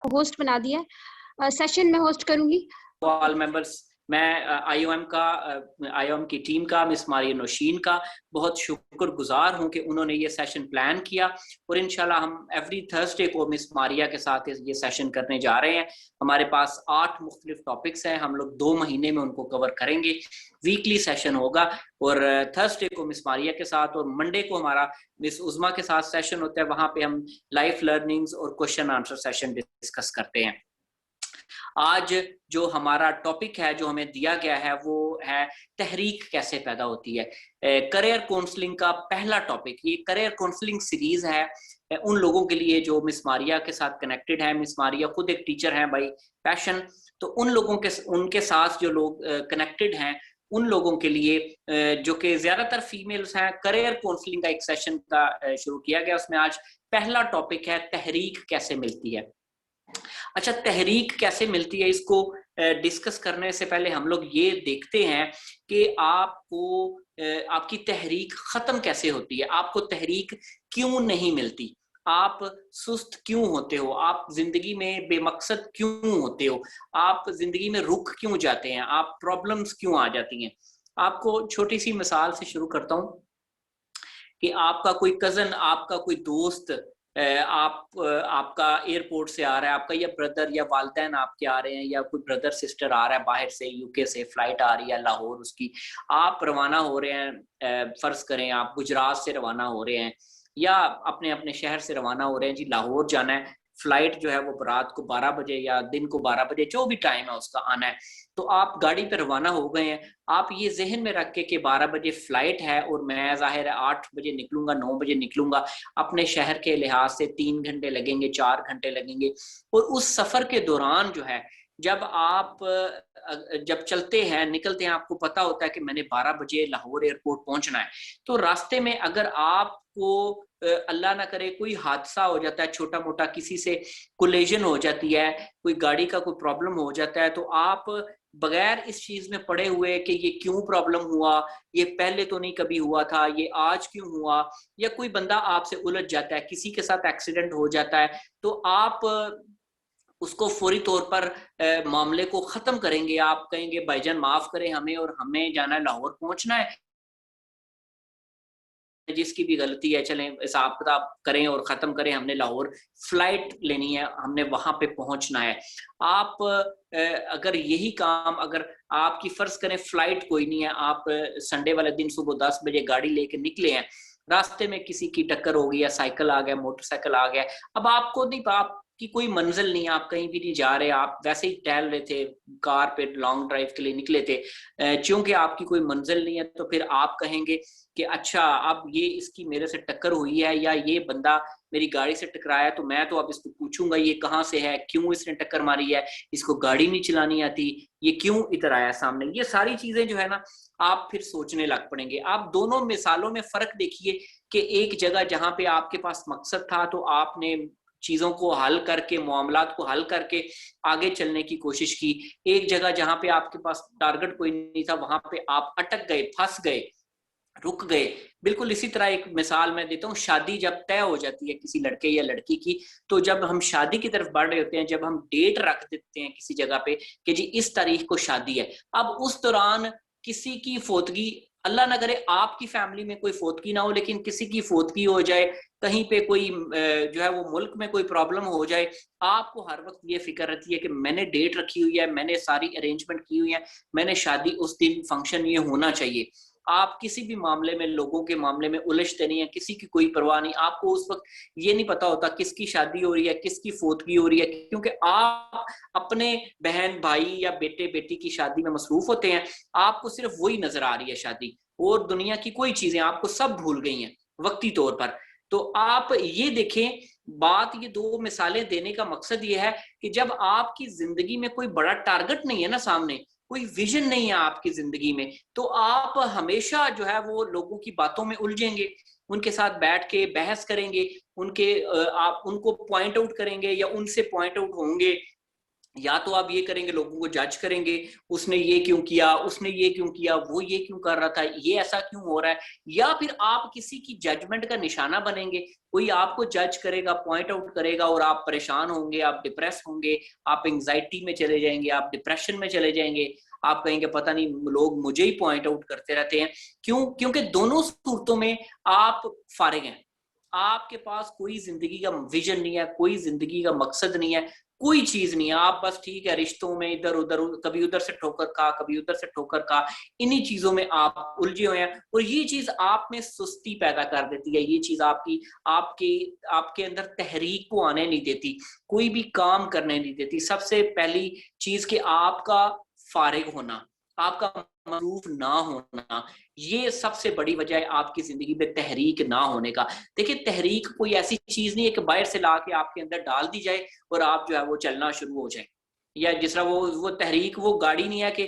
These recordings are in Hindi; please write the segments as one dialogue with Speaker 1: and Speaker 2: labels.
Speaker 1: होस्ट बना दिया है। सेशन में होस्ट करूंगी।
Speaker 2: ऑल मेंबर्स, मैं आईओएम की टीम का, मिस मारिया नौशीन का बहुत शुक्रगुजार हूं कि उन्होंने ये सेशन प्लान किया और इंशाल्लाह हम एवरी थर्सडे को मिस मारिया के साथ ये सेशन करने जा रहे हैं। हमारे पास 8 मुख्तलिफ टॉपिक्स हैं, हम लोग 2 महीने में उनको कवर करेंगे। वीकली सेशन होगा और थर्सडे को मिस मारिया के साथ और मंडे को हमारा मिस उज़मा के साथ सेशन होता है। वहां पे हम लाइफ लर्निंग्स और क्वेश्चन आंसर सेशन डिस्कस करते हैं। आज जो हमारा टॉपिक है, जो हमें दिया गया है, वो है तहरीक कैसे पैदा होती है। करियर काउंसलिंग का पहला टॉपिक, ये करियर काउंसलिंग सीरीज है उन लोगों के लिए जो मिस मारिया के साथ कनेक्टेड है। मिस मारिया खुद एक टीचर हैं बाय पैशन, तो उन लोगों के उनके साथ जो लोग कनेक्टेड हैं उन लोगों के लिए जो कि ज्यादातर फीमेल्स हैं, करियर काउंसलिंग का एक सेशन का शुरू किया गया। उसमें आज पहला टॉपिक है तहरीक कैसे मिलती है। अच्छा, तहरीक कैसे मिलती है, इसको डिस्कस करने से पहले हम लोग ये देखते हैं कि आपकी तहरीक खत्म कैसे होती है। आपको तहरीक क्यों नहीं मिलती, आप सुस्त क्यों होते हो, आप जिंदगी में बेमकसद क्यों होते हो, आप जिंदगी में रुक क्यों जाते हैं, आप प्रॉब्लम्स क्यों आ जाती हैं। आपको छोटी सी मिसाल से शुरू करता हूं कि आपका कोई कजन, आपका कोई दोस्त आपका एयरपोर्ट से आ रहा है, आपका या ब्रदर या वालिदैन आपके आ रहे हैं, या कोई ब्रदर सिस्टर आ रहा है बाहर से, यूके से फ्लाइट आ रही है लाहौर उसकी, आप रवाना हो रहे हैं, फर्ज करें आप गुजरात से रवाना हो रहे हैं या अपने अपने शहर से रवाना हो रहे हैं, जी लाहौर जाना है। फ्लाइट जो है वो रात को 12 बजे या दिन को 12 बजे, जो भी टाइम है उसका आना है, तो आप गाड़ी पर रवाना हो गए हैं। आप ये जहन में रख के कि 12 बजे फ्लाइट है और मैं जाहिर है 8 बजे निकलूंगा, 9 बजे निकलूंगा, अपने शहर के लिहाज से 3 घंटे लगेंगे, 4 घंटे लगेंगे। और उस सफर के दौरान जो है, जब चलते हैं, निकलते हैं, आपको पता होता है कि मैंने 12 बजे लाहौर एयरपोर्ट पहुंचना है, तो रास्ते में अगर आपको अल्लाह ना करे कोई हादसा हो जाता है, छोटा मोटा किसी से कोलिजन हो जाती है, कोई गाड़ी का कोई प्रॉब्लम हो जाता है, तो आप बगैर इस चीज में पड़े हुए कि ये क्यों प्रॉब्लम हुआ, ये पहले तो नहीं कभी हुआ था, ये आज क्यों हुआ, या कोई बंदा आपसे उलझ जाता है, किसी के साथ एक्सीडेंट हो जाता है, तो आप उसको फौरी तौर पर मामले को खत्म करेंगे। आप कहेंगे भाईजान माफ करें हमें, और हमें जाना है लाहौर पहुंचना है, जिसकी भी गलती है चलें हिसाब किताब करें और खत्म करें, हमने लाहौर फ्लाइट लेनी है, हमने वहां पे पहुंचना है। आप अगर यही काम, अगर आपकी फर्ज करें फ्लाइट कोई नहीं है, आप संडे वाले दिन सुबह 10 बजे गाड़ी लेके निकले हैं, रास्ते में किसी की टक्कर हो गई, या साइकिल आ गया, मोटरसाइकिल आ गया, अब आपको नहीं, आपकी कोई मंजिल नहीं, आप कहीं भी नहीं जा रहे, आप वैसे ही टहल रहे थे, कार पे लॉन्ग ड्राइव के लिए निकले थे, चूंकि आपकी कोई मंजिल नहीं है, तो फिर आप कहेंगे कि अच्छा अब ये इसकी मेरे से टक्कर हुई है, या ये बंदा मेरी गाड़ी से टकराया, तो मैं तो अब इसको पूछूंगा ये कहाँ से है, क्यों इसने टक्कर मारी है, इसको गाड़ी नहीं चलानी आती, ये क्यों इधर आया सामने। ये सारी चीजें जो है ना, आप फिर सोचने लग पड़ेंगे। आप दोनों मिसालों में फर्क देखिए कि एक जगह जहां पे आपके पास मकसद था, तो आपने चीजों को हल करके, मामलात को हल करके आगे चलने की कोशिश की। एक जगह जहां पे आपके पास टारगेट कोई नहीं था, वहां पे आप अटक गए, फंस गए, रुक गए। बिल्कुल इसी तरह एक मिसाल मैं देता हूँ, शादी जब तय हो जाती है किसी लड़के या लड़की की, तो जब हम शादी की तरफ बढ़ रहे होते हैं, जब हम डेट रख देते हैं किसी जगह पे कि जी इस तारीख को शादी है, अब उस दौरान किसी की फोतगी, अल्लाह ना करे आपकी फैमिली में कोई फोतगी ना हो, लेकिन किसी की फोतगी हो जाए, कहीं पे कोई जो है वो मुल्क में कोई प्रॉब्लम हो जाए, आपको हर वक्त ये फिक्र रहती है कि मैंने डेट रखी हुई है, मैंने सारी अरेंजमेंट की हुई है, मैंने शादी उस दिन, फंक्शन ये होना चाहिए। आप किसी भी मामले में, लोगों के मामले में उलझते नहीं है, किसी की कोई परवाह नहीं, आपको उस वक्त ये नहीं पता होता किसकी शादी हो रही है, किसकी फोतगी हो रही है, क्योंकि आप अपने बहन भाई या बेटे बेटी की शादी में मसरूफ होते हैं। आपको सिर्फ वही नजर आ रही है शादी, और दुनिया की कोई चीजें आपको सब भूल गई हैं वक्ती तौर पर। तो आप ये देखें, बात, ये 2 मिसालें देने का मकसद ये है कि जब आपकी जिंदगी में कोई बड़ा टारगेट नहीं है ना सामने, कोई विजन नहीं है आपकी जिंदगी में, तो आप हमेशा जो है वो लोगों की बातों में उलझेंगे, उनके साथ बैठ के बहस करेंगे, आप उनको पॉइंट आउट करेंगे या उनसे पॉइंट आउट होंगे, या तो आप ये करेंगे, लोगों को जज करेंगे, उसने ये क्यों किया, उसने ये क्यों किया, वो ये क्यों कर रहा था, ये ऐसा क्यों हो रहा है, या फिर आप किसी की जजमेंट का निशाना बनेंगे, कोई आपको जज करेगा, पॉइंट आउट करेगा और आप परेशान होंगे, आप डिप्रेस होंगे, आप एंग्जाइटी में चले जाएंगे, आप डिप्रेशन में चले जाएंगे, आप कहेंगे पता नहीं लोग मुझे ही पॉइंट आउट करते रहते हैं। क्यों? क्योंकि दोनों सूरतों में आप फारिग हैं, आपके पास कोई जिंदगी का विजन नहीं है, कोई जिंदगी का मकसद नहीं है, कोई चीज नहीं है, आप बस ठीक है रिश्तों में इधर उधर, कभी उधर से ठोकर खा, कभी उधर से ठोकर खा, इन्हीं चीजों में आप उलझे हुए हैं। और ये चीज आप में सुस्ती पैदा कर देती है, ये चीज आपकी आपके आपके अंदर तहरीक को आने नहीं देती, कोई भी काम करने नहीं देती। सबसे पहली चीज कि आपका फारिग होना, आपका मसरूफ ना होना, ये सबसे बड़ी वजह है आपकी जिंदगी में तहरीक ना होने का। देखिए तहरीक कोई ऐसी चीज नहीं है कि बाहर से ला के आपके अंदर डाल दी जाए और आप जो है वो चलना शुरू हो जाए, या जिस तरह वो तहरीक वो गाड़ी नहीं है कि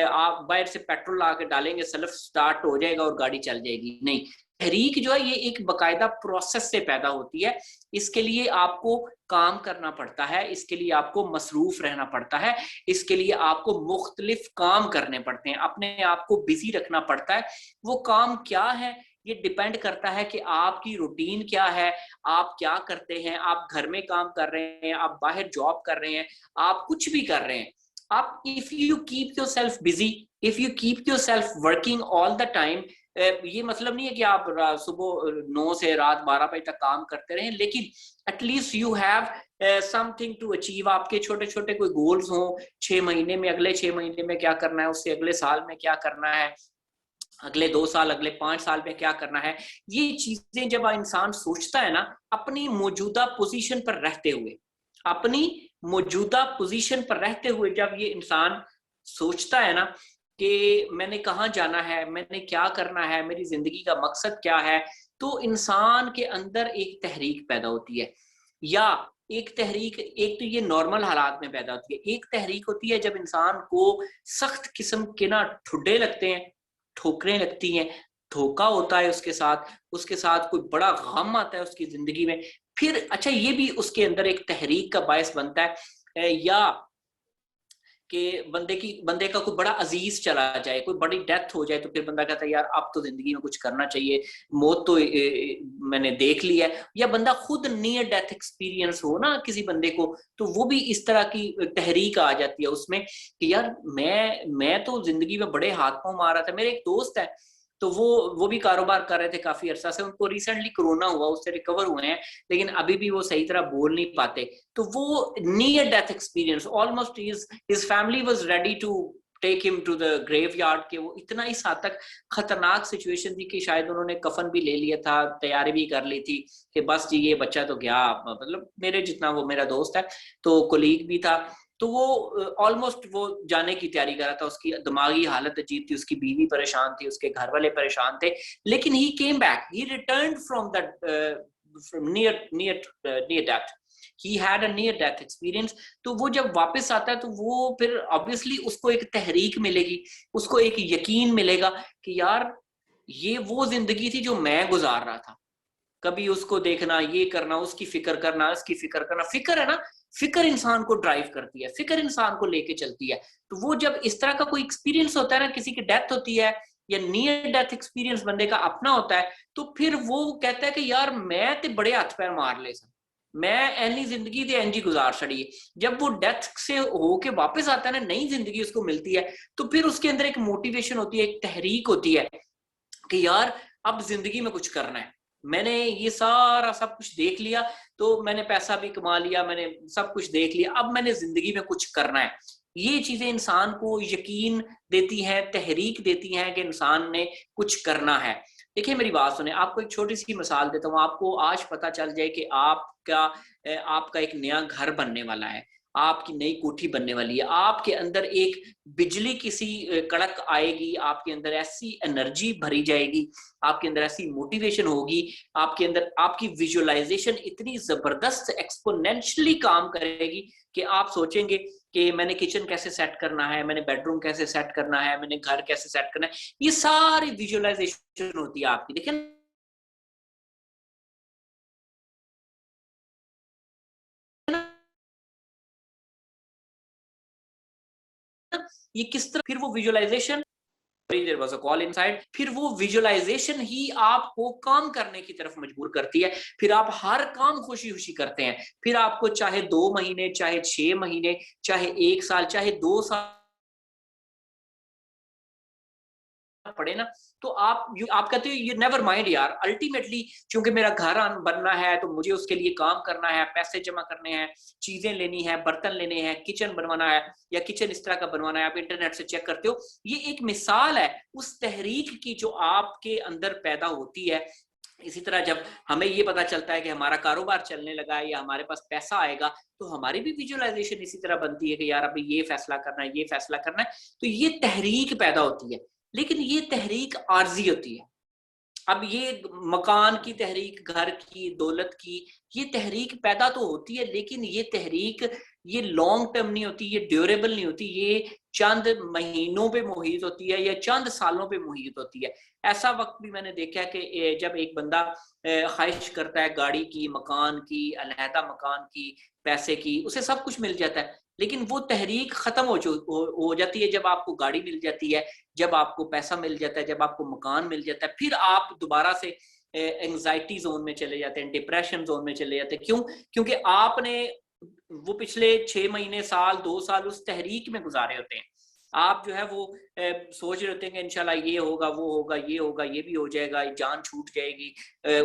Speaker 2: आप बाहर से पेट्रोल ला के डालेंगे, सेल्फ स्टार्ट हो जाएगा और गाड़ी चल जाएगी। नहीं, तहरीक जो है ये एक बकायदा प्रोसेस से पैदा होती है। इसके लिए आपको काम करना पड़ता है, इसके लिए आपको मसरूफ रहना पड़ता है, इसके लिए आपको मुख्तलिफ काम करने पड़ते हैं, अपने आप को बिजी रखना पड़ता है। वो काम क्या है ये डिपेंड करता है कि आपकी रूटीन क्या है, आप क्या करते हैं, आप घर में काम कर रहे हैं, आप बाहर जॉब कर रहे हैं, आप कुछ भी कर रहे हैं। आप if you keep your self busy, if you keep your self working all the time, ये मतलब नहीं है कि आप सुबह 9 से रात 12 बजे तक काम करते रहें, लेकिन at least you have something to achieve. आपके छोटे छोटे कोई गोल्स हों, 6 महीने में, अगले 6 महीने में क्या करना है, उससे अगले साल में क्या करना है, अगले 2 साल, अगले 5 साल में क्या करना है। ये चीजें जब इंसान सोचता है ना, अपनी मौजूदा पोजीशन पर रहते हुए, अपनी मौजूदा पोजीशन पर रहते हुए जब ये इंसान सोचता है ना कि मैंने कहाँ जाना है, मैंने क्या करना है, मेरी जिंदगी का मकसद क्या है, तो इंसान के अंदर एक तहरीक पैदा होती है। या एक तहरीक, एक तो ये नॉर्मल हालात में पैदा होती है, एक तहरीक होती है जब इंसान को सख्त किस्म के ना ठुड्डे लगते हैं, ठोकरें लगती हैं, धोखा होता है उसके साथ कोई बड़ा गम आता है उसकी जिंदगी में। फिर अच्छा ये भी उसके अंदर एक तहरीक का बायस बनता है। या कि बंदे का कोई बड़ा अजीज चला जाए, कोई बड़ी डेथ हो जाए, तो फिर बंदा कहता है यार अब तो जिंदगी में कुछ करना चाहिए, मौत तो मैंने देख ली है। या बंदा खुद नियर डेथ एक्सपीरियंस हो ना किसी बंदे को, तो वो भी इस तरह की तहरीक आ जाती है उसमें कि यार मैं तो जिंदगी में बड़े हाथ पांव मारा था। मेरे एक दोस्त है, तो वो भी कारोबार कर रहे थे काफी अरसा से, उनको रिसेंटली कोरोना हुआ, उससे रिकवर हुए हैं, लेकिन अभी भी वो सही तरह बोल नहीं पाते। तो वो near death experience almost his family was ready to take him to the graveyard, के वो इतना इस हद तक खतरनाक सिचुएशन थी कि शायद उन्होंने कफन भी ले लिया था, तैयारी भी कर ली थी कि बस जी ये बच्चा तो गया। मतलब मेरे जितना, वो मेरा दोस्त है तो कोलीग भी था, तो वो ऑलमोस्ट वो जाने की तैयारी कर रहा था, उसकी दिमागी हालत अजीब थी, उसकी बीवी परेशान थी, उसके घर वाले परेशान थे, लेकिन he came back, he return from that near death, he had a near death experience. तो वो जब वापस आता है तो वो फिर ऑब्वियसली उसको एक तहरीक मिलेगी, उसको एक यकीन मिलेगा कि यार ये वो जिंदगी थी जो मैं गुजार रहा था। कभी उसको देखना, ये करना, उसकी फिक्र करना, इसकी फिक्र करना, फिक्र है ना, फिक्र इंसान को ड्राइव करती है, फिक्र इंसान को लेके चलती है। तो वो जब इस तरह का कोई एक्सपीरियंस होता है ना, किसी की डेथ होती है या नियर डेथ एक्सपीरियंस बंदे का अपना होता है, तो फिर वो कहता है कि यार मैं ते बड़े हाथ पैर मार ले सन, मैं ऐनी जिंदगी ते इंज ही गुजार छड़ी। जब वो डेथ से होके वापस आता है ना, नई जिंदगी उसको मिलती है, तो फिर उसके अंदर एक मोटिवेशन होती है, एक तहरीक होती है कि यार अब जिंदगी में कुछ करना है, मैंने ये सारा सब कुछ देख लिया, तो मैंने पैसा भी कमा लिया, मैंने सब कुछ देख लिया, अब मैंने जिंदगी में कुछ करना है। ये चीजें इंसान को यकीन देती हैं, तहरीक देती हैं कि इंसान ने कुछ करना है। देखिए मेरी बात सुने, आपको एक छोटी सी मिसाल देता हूँ, आपको आज पता चल जाए कि आपका एक नया घर बनने वाला है, आपकी नई कोठी बनने वाली है, आपके अंदर एक बिजली किसी कड़क आएगी, आपके अंदर ऐसी एनर्जी भरी जाएगी, आपके अंदर ऐसी मोटिवेशन होगी, आपके अंदर आपकी विजुअलाइजेशन इतनी जबरदस्त एक्सपोनेंशियली काम करेगी कि आप सोचेंगे कि मैंने किचन कैसे सेट करना है, मैंने बेडरूम कैसे सेट करना है, मैंने घर कैसे सेट करना है। ये सारी विजुअलाइजेशन होती है आपकी, देखिए ये किस तरह, फिर वो visualisation, there was a call inside, फिर वो विजुअलाइजेशन ही आपको काम करने की तरफ मजबूर करती है। फिर आप हर काम खुशी खुशी करते हैं। फिर आपको चाहे 2 महीने, चाहे 6 महीने, चाहे 1 साल, चाहे 2 साल पड़े ना, तो आप कहते हो ये नेवर माइंड यार, अल्टीमेटली क्योंकि मेरा घर बनना है तो मुझे उसके लिए काम करना है, पैसे जमा करने हैं, चीजें लेनी है, बर्तन लेने हैं, किचन बनवाना है, या किचन इस तरह का बनवाना है, आप इंटरनेट से चेक करते हो। ये एक मिसाल है उस तहरीक की जो आपके अंदर पैदा होती है। इसी तरह जब हमें ये पता चलता है कि हमारा कारोबार चलने लगा है या हमारे पास पैसा आएगा, तो हमारी भी विजुअलाइजेशन इसी तरह बनती है कि यार अभी ये फैसला करना है, ये फैसला करना है, तो ये तहरीक पैदा होती है। लेकिन ये तहरीक आर्जी होती है। अब ये मकान की तहरीक, घर की, दौलत की, ये तहरीक पैदा तो होती है, लेकिन ये तहरीक ये लॉन्ग टर्म नहीं होती, ये ड्यूरेबल नहीं होती, ये चंद महीनों पे मुहित होती है या चंद सालों पे मुहित होती है। ऐसा वक्त भी मैंने देखा है कि जब एक बंदा ख्वाहिश करता है गाड़ी की, मकान की, अलहदा मकान की, पैसे की, उसे सब कुछ मिल जाता है, लेकिन वो तहरीक खत्म हो जाती है जब आपको गाड़ी मिल जाती है, जब आपको पैसा मिल जाता है, जब आपको मकान मिल जाता है। फिर आप दोबारा से एंजाइटी जोन में चले जाते हैं, डिप्रेशन जोन में चले जाते हैं। क्यों? क्योंकि आपने वो पिछले 6 महीने, साल, 2 साल उस तहरीक में गुजारे होते हैं। आप जो है वो सोच रहे होते हैं कि इंशाल्लाह ये होगा, वो होगा, ये होगा, ये भी हो जाएगा, जान छूट जाएगी।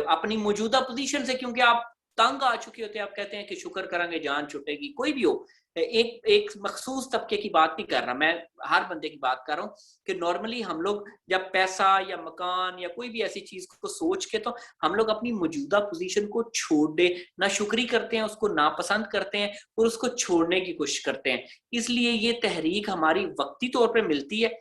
Speaker 2: अपनी मौजूदा पोजीशन से क्योंकि आप तंग आ चुके होते हैं, आप कहते हैं कि शुक्र करेंगे जान छूटेगी। कोई भी हो, एक एक मखसूस तबके की बात नहीं कर रहा मैं, हर बंदे की बात कर रहा हूँ कि नॉर्मली हम लोग जब पैसा या मकान या कोई भी ऐसी चीज को सोच के, तो हम लोग अपनी मौजूदा पोजीशन को छोड़ दे ना, शुक्री करते हैं, उसको नापसंद करते हैं और उसको छोड़ने की कोशिश करते हैं। इसलिए ये तहरीक हमारी वक्ती तौर पे मिलती है,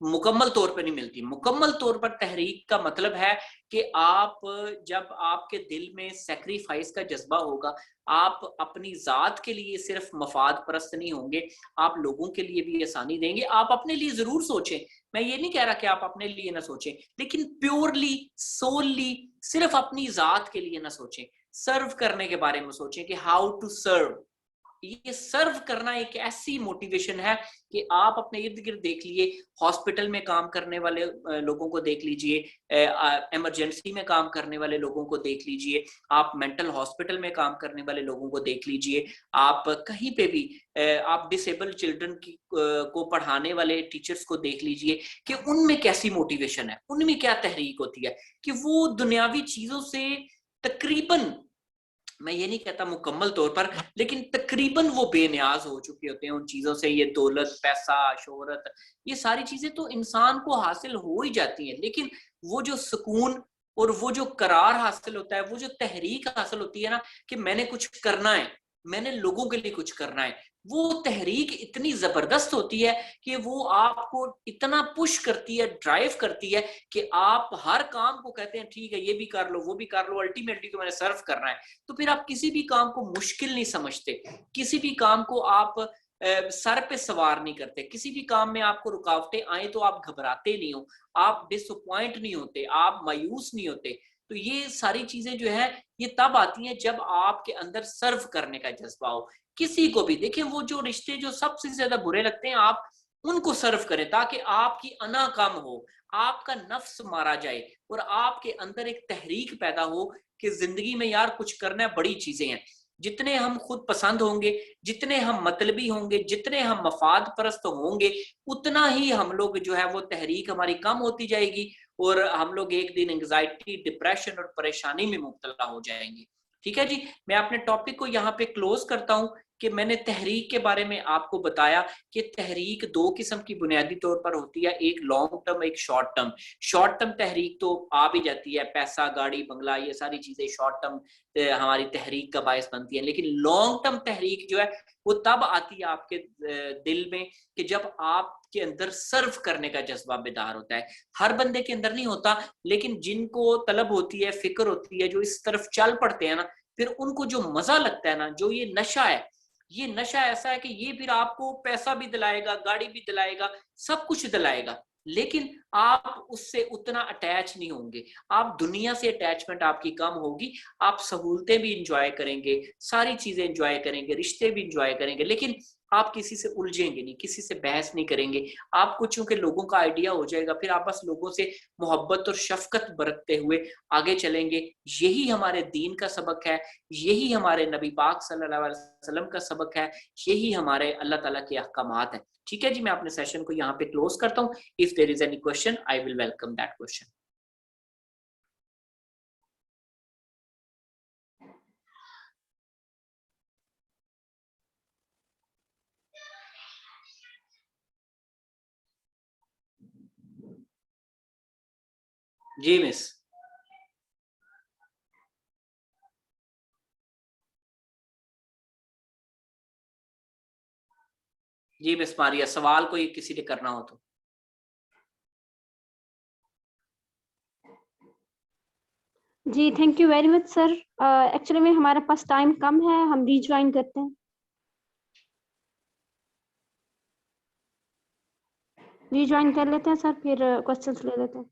Speaker 2: मुकम्मल तौर पे नहीं मिलती। मुकम्मल तौर पर तहरीक का मतलब है कि आप, जब आपके दिल में सैक्रिफाइस का जज्बा होगा, आप अपनी जात के लिए सिर्फ मफाद परस्त नहीं होंगे, आप लोगों के लिए भी आसानी देंगे। आप अपने लिए जरूर सोचें, मैं ये नहीं कह रहा कि आप अपने लिए ना सोचें, लेकिन प्योरली, सोलली सिर्फ अपनी जात के लिए ना सोचें। सर्व करने के बारे में सोचें कि हाउ टू सर्व। ये सर्व करना एक ऐसी मोटिवेशन है कि आप अपने इर्द गिर्द देख लिए, हॉस्पिटल में काम करने वाले लोगों को देख लीजिए, इमरजेंसी में काम करने वाले लोगों को देख लीजिए, आप मेंटल हॉस्पिटल में काम करने वाले लोगों को देख लीजिए, आप कहीं पे भी आप डिसेबल चिल्ड्रन को पढ़ाने वाले टीचर्स को देख लीजिए कि उनमें कैसी मोटिवेशन है, उनमें क्या तहरीक होती है कि वो दुनियावी चीजों से तकरीबन, मैं ये नहीं कहता मुकम्मल तौर पर, लेकिन तकरीबन वो बेनियाज हो चुके होते हैं उन चीजों से। ये दौलत, पैसा, शोहरत, ये सारी चीजें तो इंसान को हासिल हो ही जाती हैं, लेकिन वो जो सुकून और वो जो करार हासिल होता है, वो जो तहरीक हासिल होती है ना कि मैंने कुछ करना है, मैंने लोगों के लिए कुछ करना है, वो तहरीक इतनी जबरदस्त होती है कि वो आपको इतना पुश करती है, ड्राइव करती है कि आप हर काम को कहते हैं ठीक है ये भी कर लो, वो भी कर लो, अल्टीमेटली तो मैंने सर्व करना है। तो फिर आप किसी भी काम को मुश्किल नहीं समझते, किसी भी काम को आप सर पे सवार नहीं करते, किसी भी काम में आपको रुकावटें आए तो आप घबराते नहीं हो, आप डिसअपॉइंट नहीं होते, आप मायूस नहीं होते। तो ये सारी चीजें जो है ये तब आती हैं जब आपके अंदर सर्व करने का जज्बा हो। किसी को भी देखें, वो जो रिश्ते जो सबसे ज्यादा बुरे लगते हैं, आप उनको सर्व करें ताकि आपकी अना कम हो, आपका नफ्स मारा जाए और आपके अंदर एक तहरीक पैदा हो कि जिंदगी में यार कुछ करना है, बड़ी चीजें हैं। जितने हम खुद पसंद होंगे, जितने हम मतलबी होंगे, जितने हम मफाद परस्त होंगे, उतना ही हम लोग जो है वो तहरीक हमारी कम होती जाएगी और हम लोग एक दिन एंग्जाइटी, डिप्रेशन और परेशानी में मुब्तला हो जाएंगे। ठीक है जी, मैं अपने टॉपिक को यहाँ पे क्लोज करता हूँ कि मैंने तहरीक के बारे में आपको बताया कि तहरीक 2 किस्म की बुनियादी तौर पर होती है, एक लॉन्ग टर्म, एक शॉर्ट टर्म। शॉर्ट टर्म तहरीक तो आ भी जाती है, पैसा, गाड़ी, बंगला, ये सारी चीजें शॉर्ट टर्म हमारी तहरीक का बायस बनती है। लेकिन लॉन्ग टर्म तहरीक जो है वो तब आती है आपके दिल में कि जब आपके अंदर सर्व करने का जज्बा बेदार होता है। हर बंदे के अंदर नहीं होता, लेकिन जिनको तलब होती है, फिक्र होती है, जो इस तरफ चल पड़ते हैं ना, फिर उनको जो मजा लगता है ना, जो ये नशा है, ये नशा ऐसा है कि ये फिर आपको पैसा भी दिलाएगा, गाड़ी भी दिलाएगा, सब कुछ दिलाएगा, लेकिन आप उससे उतना अटैच नहीं होंगे। आप दुनिया से अटैचमेंट आपकी कम होगी, आप सहूलतें भी इंजॉय करेंगे, सारी चीजें इंजॉय करेंगे, रिश्ते भी इंजॉय करेंगे, लेकिन आप किसी से उलझेंगे नहीं, किसी से बहस नहीं करेंगे। आपको चूंकि लोगों का आइडिया हो जाएगा, फिर आप बस लोगों से मोहब्बत और शफकत बरतते हुए आगे चलेंगे। यही हमारे दीन का सबक है, यही हमारे नबी पाक सल्लल्लाहु अलैहि वसल्लम का सबक है, यही हमारे अल्लाह ताला के अहकामात है। ठीक है जी, मैं अपने सेशन को यहाँ पे क्लोज करता हूँ। If there is any question I will welcome that question. जी मिस। जी मिस मारिया, सवाल कोई किसी ने करना हो तो।
Speaker 1: जी thank you very much sir. Actually में हमारे पास टाइम कम है, हम रीज्वाइन करते हैं, रीज्वाइन कर लेते हैं सर, फिर क्वेश्चंस ले लेते हैं।